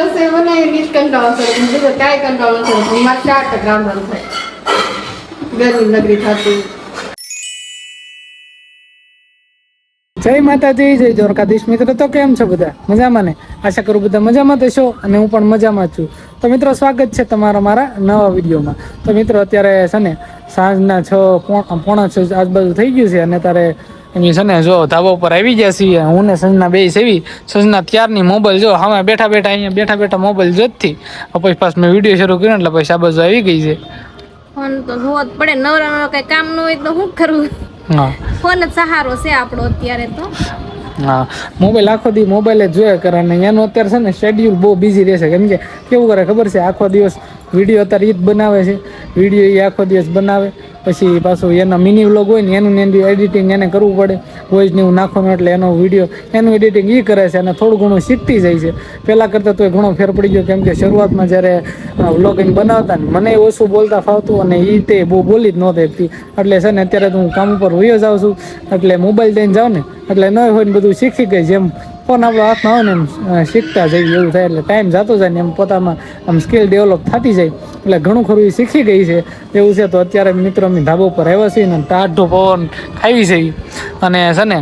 રસોઈ બનાવી નીચ કંટાળો કરે બીજું કાંઈ કંટાળો કરે મારે 4 ટક રાંધવાનું થાય ગરમી નગરી થતી જય માતાજી જય દ્વારકાધીશ મિત્રો તો કેમ છો બધા મજામાં ને આશા કરું બધા મજામાં થશો અને હું પણ મજામાં છું તો મિત્રો સ્વાગત છે તમારા મારા નવા વિડીયોમાં તો મિત્રો અત્યારે છે ને સાંજના 6:45 આજુબાજુ થઈ ગયું છે અને ત્યારે એમ છે ને જો ધાબા ઉપર આવી ગયા છીએ હું ને સંજના બે સેવી સંજના ત્યારની મોબાઈલ જો હવે બેઠા બેઠા મોબાઈલ જોતથી પછી પાછું મેં વિડીયો શરૂ કર્યો એટલે પછી આ બાજુ આવી ગઈ છે ફોન તો જોવો જ પડે નવરા કઈ કામ ન હોય તો શું કરવું હા ફોન જ સહારો છે આપણો અત્યારે તો હા મોબાઈલ આખો દી મોબાઈલ જ જોયા કરે અને એનું અત્યારે છે ને શેડ્યુલ બહુ બિઝી રહેશે કેમ કે કેવું કરે ખબર છે આખો દિવસ વિડીયો અત્યારે ઈ જ બનાવે છે વિડીયો એ આખો દિવસ બનાવે પછી પાછું એના મિની વ્લોગ હોય ને એનું એડિટિંગ એને કરવું પડે વોઇસ ને એવું નાખવાનું એટલે એનો વિડીયો એનું એડિટિંગ એ કરે છે અને થોડું ઘણું શીખતી જાય છે પહેલાં કરતાં તો ઘણો ફેર પડી ગયો કેમ કે શરૂઆતમાં જ્યારે વ્લોગિંગ બનાવતા ને મને ઓછું બોલતા ફાવતું અને એ તે બહુ બોલી જ નહોતી શકતી એટલે છે ને અત્યારે તો હું કામ ઉપર વયો જાઉં છું એટલે મોબાઈલ દઈને જાઉં ને એટલે ન હોય ને બધું શીખી ગઈ જેમ ફોન આપણો હાથમાં આવે ને એમ શીખતા જઈએ એવું થાય એટલે ટાઈમ જતો જાય ને એમ પોતામાં આમ સ્કિલ ડેવલપ થતી જાય એટલે ઘણું ખરું એ શીખી ગઈ છે એવું છે તો અત્યારે મિત્રો અમે ધાબા ઉપર આવ્યા છીએ ને ટાઢો પવન ખાવી છે અને છે ને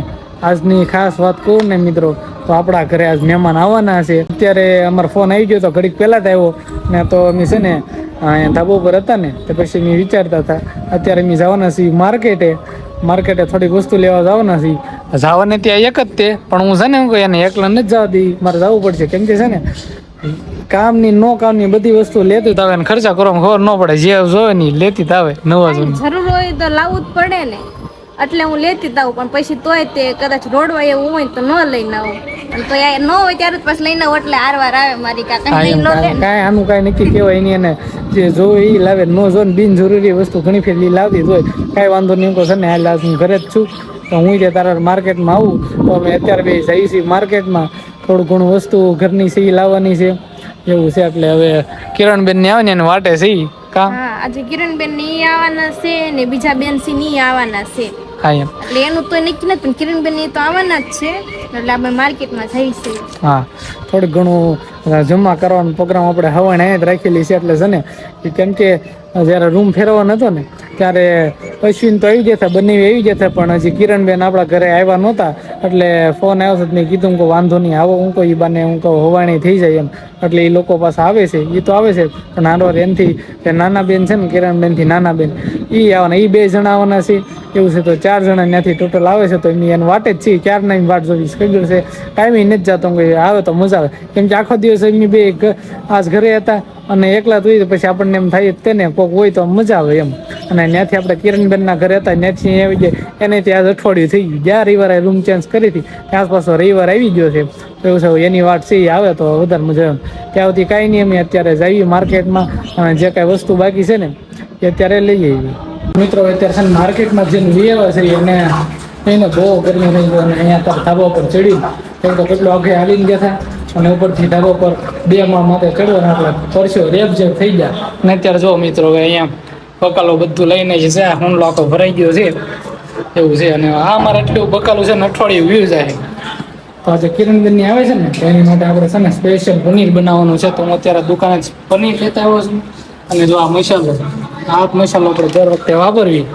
આજની ખાસ વાત કહું ને મિત્રો તો આપણા ઘરે આજ મહેમાન આવવાના છે અત્યારે અમારો ફોન આવી ગયો તો ઘડીક પહેલાં જ આવ્યો ને તો અમે છે ને અહીંયા ધાબા ઉપર હતા ને તો પછી અમે વિચારતા હતા અત્યારે અમે જવાના છીએ માર્કેટે થોડીક વસ્તુ લેવા જવાના છીએ જવાને ત્યાં એક જ તે પણ હું છે ને હું એને એકલા નથી જવા દી મારે જવું પડશે કેમ કે છે ને કામની કામની બધી વસ્તુ લેતી જ આવે ને ખર્ચા કરવામાં ખબર ન પડે જે જોવે ને લેતી જ આવે નવા જરૂર હોય તો લાવવું જ પડે ને એટલે હું લેતી જ આવું પણ પછી તોય તે કદાચ રોડવા એવું હોય તો ન લઈને આવું અને તો ન હોય ત્યારે પછી લઈને આવું એટલે આરવાર આવે મારી કાંઈ આનું કાંઈ નક્કી કહેવાય નહીં એને જે જોવે એ લાવે ન જો ને બિનજરૂરી વસ્તુ ઘણી ફેર લાવતી જ હોય કાંઈ વાંધો નહીં કહો છે ને હાલ હું ઘરે જ છું તો હું જે તારા માર્કેટમાં આવું તો અમે અત્યારે બે જઈએ છીએ માર્કેટમાં થોડું ઘણું વસ્તુ ઘરની સી લાવવાની છે એવું છે એટલે હવે કિરણબેન ને આવે ને એને વાટે સી કા આજે કિરણબેન ની આવવાના છે ને બીજા બેન સી ની આવવાના છે હા એમ એટલે એનું તો નક્કી નથી કિરણબેન ની તો આવવાના જ છે એટલે આપણે માર્કેટમાં જઈશું હા થોડું ઘણું જમા કરવાનો પ્રોગ્રામ આપણે હવાને અહીંયા જ રાખેલી છે એટલે છે ને કેમ કે જ્યારે રૂમ ફેરવાનો હતો ને ત્યારે અશ્વિન તો આવી જતા બંને આવી જતા પણ હજી કિરણબેન આપણા ઘરે આવ્યા નહોતા એટલે ફોન આવ્યો તો મેં કીધું કે વાંધો નહીં આવો હું કહું એ બાને હું કહું હવાણી થઈ જાય એમ એટલે એ લોકો પાસે આવે છે એ તો આવે છે પણ નાનો એનથી જે નાના બેન છે ને કિરણબેનથી નાના બેન એ આવવાના એ 2 જણા આવવાના છે એવું છે તો 4 જણા ત્યાંથી ટોટલ આવે છે તો એમની એને વાટે જ છીએ ક્યારના એમ વાટ જોવી સ્કેડ્યુલ છે ટાઈમે નથી જતો કે આવે તો મજા આવે કેમ કે આખો દિવસ એમની બે આજ ઘરે હતા અને એકલા તો પછી આપણને એમ થાય તેને કોઈક હોય તો મજા આવે એમ અને ત્યાંથી આપણે કિરણબેનના ઘરે હતા ત્યાંથી આવી જાય એને ત્યાં અઠવાડિયું થઈ ગયું જ્યાં રવિવારે રૂમ ચેન્જ કરી હતી ત્યાં પાછો રવિવાર આવી ગયો છે તો એવું છે એની વાટ છે એ આવે તો વધારે મજા આવે ત્યાં સુધી કાંઈ નહીં અમે અત્યારે જઈએ માર્કેટમાં અને જે કાંઈ વસ્તુ બાકી છે ને એ અત્યારે લઈ આવીએ મિત્રો અત્યારે છે ને માર્કેટમાં જેને લઈ આવ્યા છે એને બહુ ગરમી રહી ગયો અને અહીંયા અત્યારે ધાબા ઉપર ચડી કેમ તો કેટલો આગે હાલીને ગયા હતા અને ઉપરથી ધાબા પર 2 માળ માથે ચડ્યો ને આપણે પરસ્યો રેપ જેપ થઈ ગયા અને અત્યારે જો મિત્રો હવે અહીંયા બકાલો બધું લઈને છે હુંડલો આખો ભરાઈ ગયો છે એવું છે અને આ મારે એટલું બકાલું છે ને અઠવાડિયું વ્યૂ જાય તો આજે કિરણબેનની આવે છે ને એની માટે આપણે છે ને સ્પેશિયલ પનીર બનાવવાનું છે તો હું અત્યારે દુકાને જ પનીર લેતા આવ્યો છું અને જો આ મસાલો આ મસાલો આપણે દર વખતે વાપરવી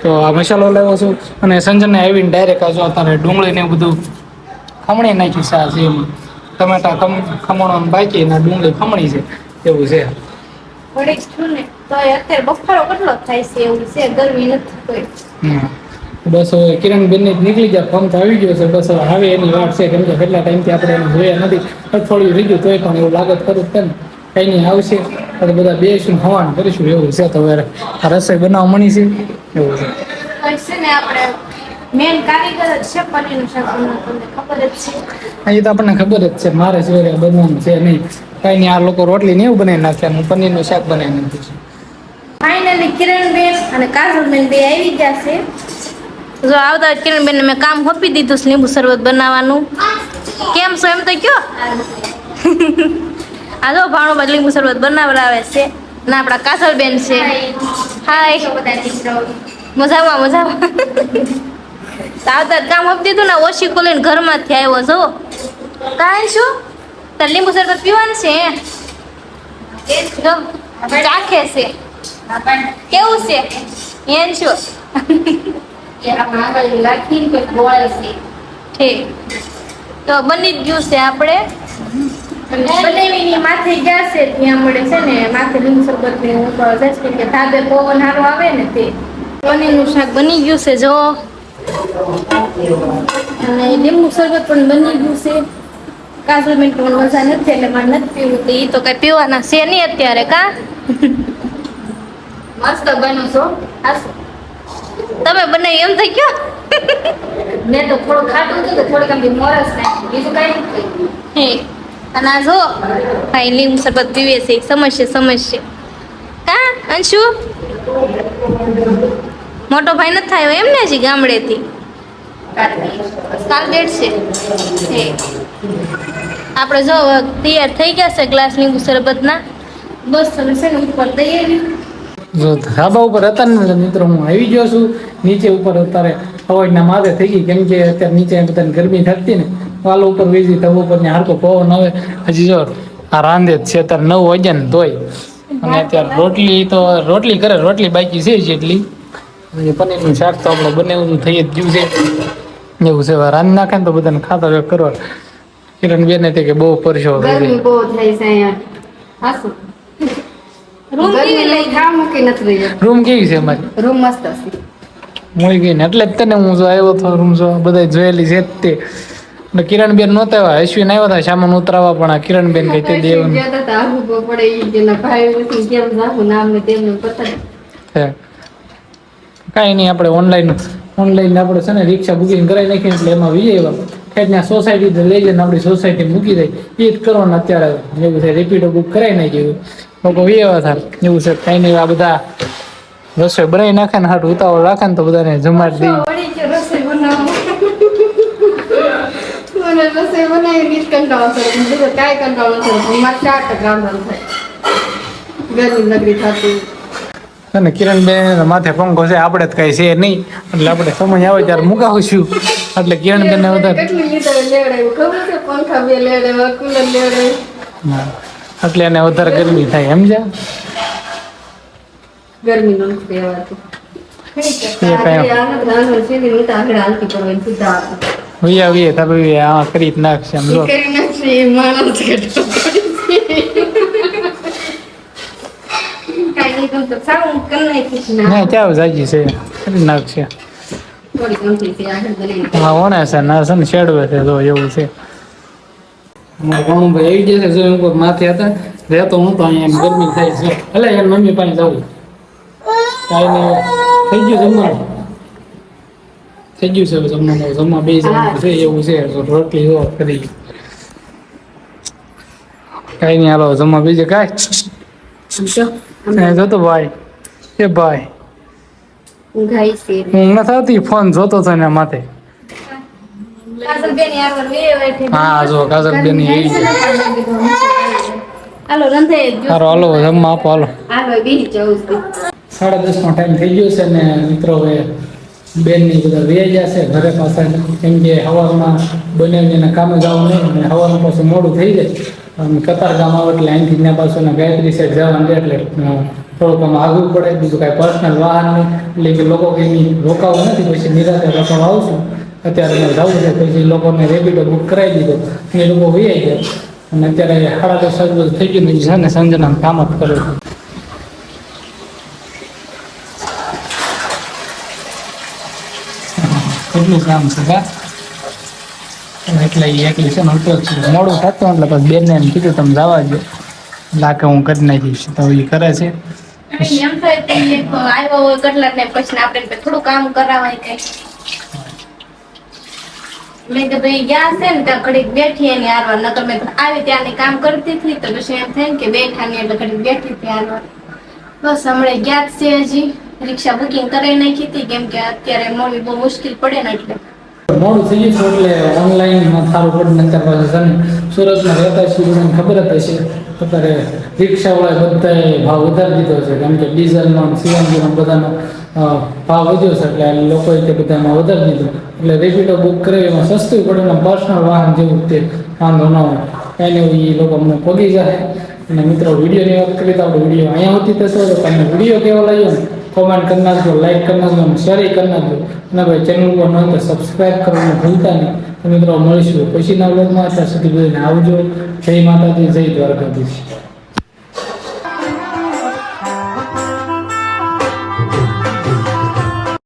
તો આ મસાલો લેવો છું અને સંજયને આવીને ડાયરેક્ટ આ જો અત્યારે ડુંગળીને બધું ખમણી નાખી છે એમાં ટમેટા ખમણવાનું બાકી અને ડુંગળી ખમણી છે એવું છે વળી છું ને તો અત્યારે બફારો કેટલો થાય છે એવું છે ગરમી નથી કોઈ બસ હવે કિરણબેન ને નીકળી ગયા ફોન તો આવી ગયો છે બસ હવે આવે એની વાત છે કેમ કે કેટલા ટાઈમથી આપણે એને જોયા નથી અઠવાડિયું થઈ ગયું તોય પણ એવું લાગત ખરું છે ને કંઈ નહીં આવશે એટલે બધા બેસીને હવાન કરીશું એવું છે તો હવે રસોઈ બનાવવા મળી છે એવું છે ને આપણે મેન કારીગર જ છે પનીરનું શાક બનાવવાનું ખબર જ છે અહીં તો આપણને ખબર જ છે મારે સિવાય બનવાનું છે નહીં કાંઈ નહીં આ લોકો રોટલી ને એવું બનાવી નાખ્યા હું પનીરનું શાક બનાવી નાખ્યું છે ફાઇનલી કિરણબેન અને કાજલબેન બે આવી ગયા છે જો આવતા કિરણબેન મેં કામ સોંપી દીધું છે લીંબુ શરબત બનાવવાનું કેમ છો એમ તો કયો આ જો ભાણો લીંબુ શરબત બનાવડાવે છે ના આપણા કાજલબેન છે હાય મજામાં આવતા કામ સોંપી દીધું ને ઓછી ખોલીને ઘરમાંથી આવ્યો છો કાંઈ શું તાર લીંબુ શરબત પીવાનું છે જો ચાખે છે કેવું છે એમ શું ઠીક તો બની જ ગયું છે આપણે બનાવીની માથે ગયા છે ત્યાં મળે છે ને માથે લીંબુ શરબત ને ઉપર જશે કે ધાબે પવન હારો આવે ને તે પનીરનું શાક બની ગયું છે જો અને લીંબુ શરબત પણ બની ગયું છે કાજુ મિન્ટ પણ મજા નથી એટલે મારે નથી પીવું તો એ તો કઈ પીવાના છે નહીં અત્યારે કા મસ્ત બન્યું છો તમે બનાવી એમ થઈ ગયો મેં તો થોડું ખાટું હતું તો થોડીક આમ મોરસ નાખી બીજું કઈ નથી અને આ જો ભાઈ લીંબુ શરબત પીવે છે સમજશે કા અંશુ મોટો ભાઈ નથી થયો એમ ને હજી ગામડેથી કાલ ડેટ છે આપણે જો તૈયાર થઈ ગયા છે ગ્લાસ લીંબુ શરબતના બસ તમે છે ને ઉપર તૈયારી જો ધાબા ઉપર હતા ને મિત્રો હું આવી ગયો છું નીચે ઉપર અત્યારે અવાજના માથે થઈ ગઈ કેમ કે અત્યારે નીચે બધાને ગરમી થતી ને વાલો ઉપર વેચી તવા ઉપર ને હારકો પવન આવે હજી જો આ રાંધે જ છે અત્યારે 9 વાગ્યા ને તોય અને અત્યારે રોટલી કરે રોટલી બાકી છે જેટલી પનીરનું શાક તો આપણે બનાવ્યું થઈ જ ગયું છે એવું છે રાંધી નાખે ને તો બધાને ખાતા વેક કરવા કિરણ બેન તે કે બહુ પરસો ગરમી બહુ થઈ છે અહીંયા હાસુ રૂમ કેવી લઈ ખાવાનું કે નથી રહ્યો રૂમ કેવી છે અમારી રૂમ મસ્ત છે મળી ગઈ ને એટલે જ તને હું જો આવ્યો હતો રૂમ જો બધા જોયેલી છે જ તે એટલે કિરણબેન નહોતા આવ્યા અશ્વિન આવ્યા હતા સામાન ઉતરાવવા પણ આ કિરણબેન કઈ તે દેવાનું જતા હતા આવું પડે ઈ જેના ભાઈ ઉઠી કેમ નાખું નામ ને તેમનું પતા કાંઈ નહીં આપણે ઓનલાઈન આપણે છે ને રિક્ષા બુકિંગ કરાવી નાખીએ એટલે એમાં વી આવ્યા ત્યાં સોસાયટી લઈ જઈને આપણી સોસાયટી મૂકી દઈ એ જ કરવાનું અત્યારે એવું છે રેપિડો બુક કરાવી નાખ્યું લોકો વી આવ્યા થાય એવું છે કાંઈ નહીં આ બધા રસોઈ બનાવી નાખે ને હાટ ઉતાવળ રાખે ને તો બધાને જમાડી દઈ વળી કે રસોઈ બનાવો મને રસોઈ બનાવી નીચ કંટાળો સર બીજું કાંઈ કંટાળો સર મારે 4 ટકા રાંધવાનું થાય ગરમી નગરી થતી અને કિરણબેન માથે પંખો છે આપણે જ કઈ છે નહીં એટલે આપણે સમય આવે ત્યારે મુકાવશું એટલે કિરણબેન ને વધારે કેટલી લીટર લેવડાવ્યું ખબર છે પંખા બે લેવડાવ્યા કુલર લેવડાવ્યું એટલે એને વધારે ગરમી થાય સમજ્યા ગરમી નો કહેવાતું વીએ તમે આ કરી જ નાખશે આમ જો ના ચાવ જાજી છે કરી નાખશે હા ઓને છે ના છે ને શેડવે છે જો એવું છે ભાઈ એવી જશે જો એમ માથે હતા રહેતો હું તો અહીંયા ગરમી થાય છે એટલે યાર મમ્મી પાસે જવું કાંઈ નહીં થઈ ગયું છે જમવા બે જવાનું છે એવું છે રોટલી જો કરી કાંઈ નહીં હાલો જમવા બીજે કાંઈ જોતો ભાઈ એ ભાઈ હું નથી આવતી ફોન જોતો હતો ને માથે હા જો કાજલબેન એવી છે હાલો રંધે હાલો જમવા આપો હાલો 10:30 નો ટાઈમ થઈ ગયો છે ને મિત્રો હવે બેનની બધા વ્યાઈ જશે ઘરે પાછા કેમ કે સવારમાં બનાવીને કામે જવું નહીં અને સવારમાં પાછું મોડું થઈ જાય અને કતાર ગામ આવે એટલે અહીંથી ત્યાં પાછું ગાયત્રી સાઈડ જવાનું એટલે થોડુંક આમ આગવું પડે બીજું કાંઈ પર્સનલ વાહન નહીં એટલે કે લોકો કંઈ રોકાવું નથી પછી નિરાતે રોકાવા આવશું અત્યારે જવું છે પછી લોકોને રેપિડો બુક કરાવી દીધો એ લોકો વ્યાઈ ગયા અને અત્યારે 10:30 થઈ ગયું છે ને સંજના કામ જ કરે કેટલું કામ છે કા એટલે એકલી છે ને મોડું થતું એટલે પછી બેનને એમ કીધું તમે જવા દો લાગે હું કરી નાખીશ તો એ કરે છે એમ થાય કે આવ્યા હોય કેટલા ને પછી આપણે થોડું કામ કરાવાય કઈ મેં કીધું એ ગયા છે ને ત્યાં ઘડીક બેઠી એની હારવાર નકર મેં આવી ત્યાંની કામ કરતી હતી તો પછી એમ થાય ને કે બેઠા ને એટલે ઘડીક બેઠી હતી હારવાર બસ હમણાં ગયા જ છે હજી રિક્ષા બુકિંગ કરાવી નાખી હતી કેમ કે અત્યારે મળવી બહુ મુશ્કેલ પડે ને એટલે મોડું થઈ ગયું એટલે ઓનલાઈનમાં સારું પડે ને અત્યારે પાછું છે ને સુરતમાં રહેતા સ્ટુડન્ટને ખબર જ હશે અત્યારે રિક્ષાવાળાએ બધાએ ભાવ વધારી દીધો છે કેમ કે ડીઝલનો સીએનજીનો બધાનો ભાવ વધ્યો છે એટલે લોકોએ તે બધામાં વધારી દીધું એટલે રેપિડો બુક કરે એમાં સસ્તું પડે ને પર્સનલ વાહન જેવું તે વાંધો ન હોય કાંઈ ને એ લોકો અમને પગી જાય. અને મિત્રો વિડીયોની વાત કરીએ તો આપણે વિડીયો અહીંયા હોતી થતો તો તમને વિડીયો કેવો લાગ્યો ને કોમેન્ટ કરી નાખજો, લાઈક કરી નાખજો અને શેર કરી નાખજો. અને ભાઈ ચેનલ પર ન તો સબસ્ક્રાઈબ કરવાનું ભૂલતા નહીં. તો મિત્રો મળીશું પછીના વ્લોગમાં. ત્યાં સુધી બધાને આવજો. જય માતાજી, જય દ્વારકાધીશ.